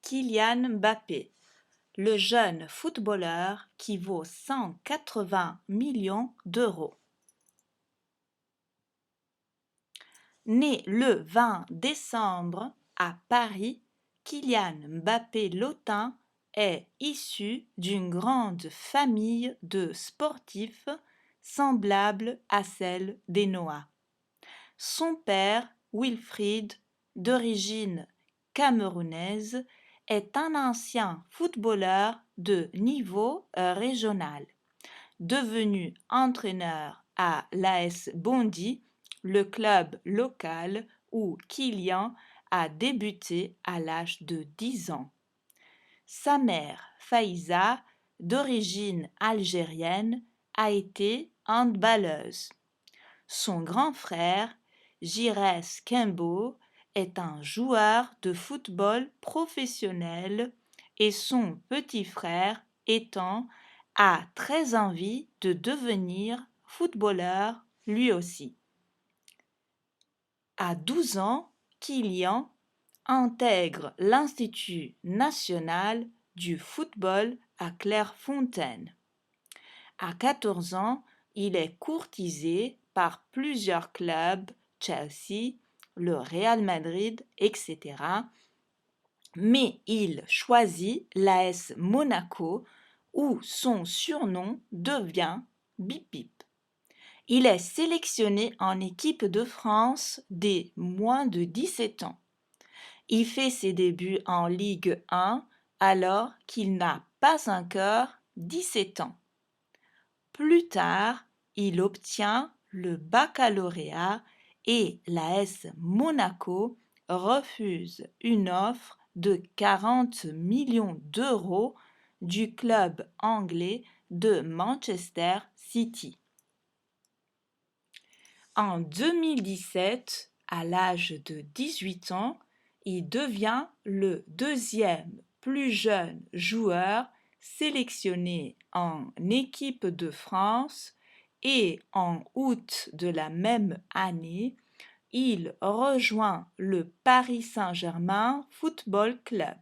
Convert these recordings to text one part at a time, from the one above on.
Kylian Mbappé, le jeune footballeur qui vaut 180 millions d'euros. Né le 20 décembre à Paris, Kylian Mbappé Lotin est issu d'une grande famille de sportifs semblable à celle des Noah. Son père, Wilfried, d'origine camerounaise, est un ancien footballeur de niveau régional, devenu entraîneur à l'AS Bondy, le club local où Kylian a débuté à l'âge de 10 ans. Sa mère, Faïza, d'origine algérienne, a été handballeuse. Son grand frère, Giresse Kembo, est un joueur de football professionnel et son petit frère, Ethan, a très envie de devenir footballeur lui aussi. À 12 ans, Kylian intègre l'Institut national du football à Clairefontaine. À 14 ans, il est courtisé par plusieurs clubs, Chelsea, le Real Madrid, etc. Mais il choisit l'AS Monaco où son surnom devient Bip Bip. Il est sélectionné en équipe de France dès moins de 17 ans. Il fait ses débuts en Ligue 1 alors qu'il n'a pas encore 17 ans. Plus tard, il obtient le baccalauréat et l'AS Monaco refuse une offre de 40 millions d'euros du club anglais de Manchester City. En 2017, à l'âge de 18 ans, il devient le deuxième plus jeune joueur sélectionné en équipe de France et en août de la même année, il rejoint le Paris Saint-Germain Football Club,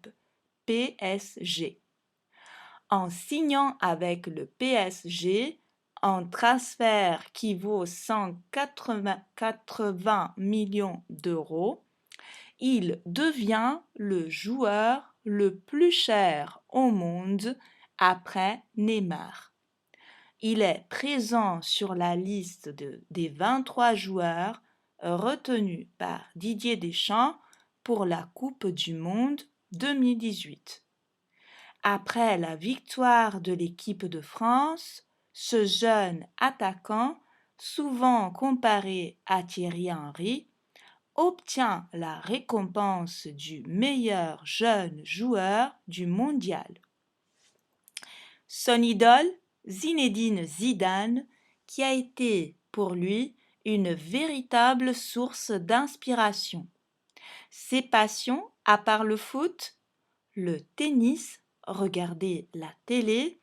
PSG. En signant avec le PSG, un transfert qui vaut 180 millions d'euros, il devient le joueur le plus cher au monde après Neymar. Il est présent sur la liste des 23 joueurs retenus par Didier Deschamps pour la Coupe du Monde 2018. Après la victoire de l'équipe de France, ce jeune attaquant, souvent comparé à Thierry Henry, obtient la récompense du meilleur jeune joueur du mondial. Son idole, Zinedine Zidane, qui a été pour lui une véritable source d'inspiration. Ses passions, à part le foot, le tennis, regarder la télé,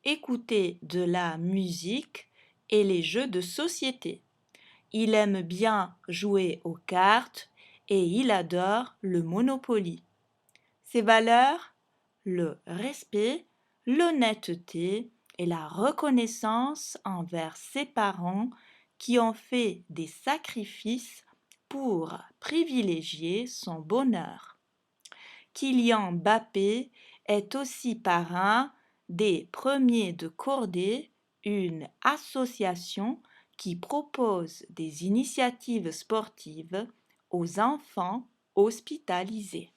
écouter de la musique et les jeux de société. Il aime bien jouer aux cartes et il adore le Monopoly. Ses valeurs, le respect, l'honnêteté et la reconnaissance envers ses parents qui ont fait des sacrifices pour privilégier son bonheur. Kylian Mbappé est aussi parrain des Premiers de Cordée, une association qui propose des initiatives sportives aux enfants hospitalisés.